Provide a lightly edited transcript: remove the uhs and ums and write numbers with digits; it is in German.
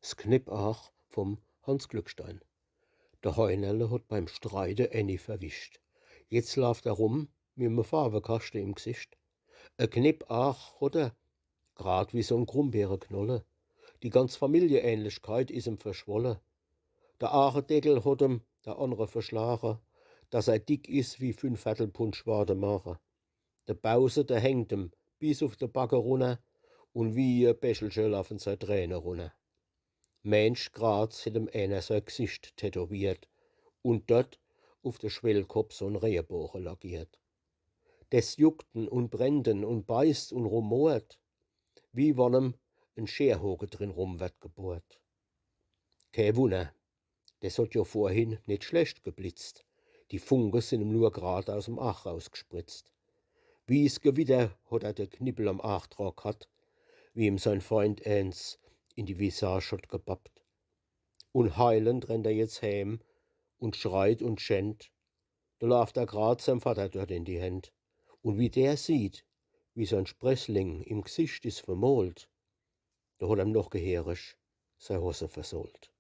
's Knippach vom Hans Glückstein. Der Heunerle hat beim Streite Annie verwischt. Jetzt läuft er rum mit 'm Farbenkasten im Gesicht. Knippach hat er, grad wie so'n Grumbeerenknolle. Die ganz Familieähnlichkeit is ihm verschwolle. Der Aachedeckel hat ihm der andere verschlagen, dass er dick is wie 5/4 Pfund Schwademacher. Der Bause, der hängt ihm bis auf de Backe runter und wie e Bächelchen laufen sei Träne runter. Mensch grad's het ihm einer sein Gesicht tätowiert und dort auf de Schwellkopf so'n Regenbogen lackiert. Des juckten und brennten und beißt und rumort, wie wann ihm 'n Scherhogen drin rum wird gebohrt. Kei Wunder, des hat ja vorhin nicht schlecht geblitzt. Die Funken sind ihm nur grad aus'm Ach rausgespritzt. Wie's Gewitter hat er de Knippel am Achtrag gehabt, wie ihm sein Freund eins in die Visage hat gebappt. Und heulend rennt er jetzt heim und schreit und schänt. Da läuft er grad seinem Vater dort in die Händ. Und wie der sieht, wie sein Sprössling im Gesicht is vermalt, da hat ihm noch gehörig sei Hose versohlt.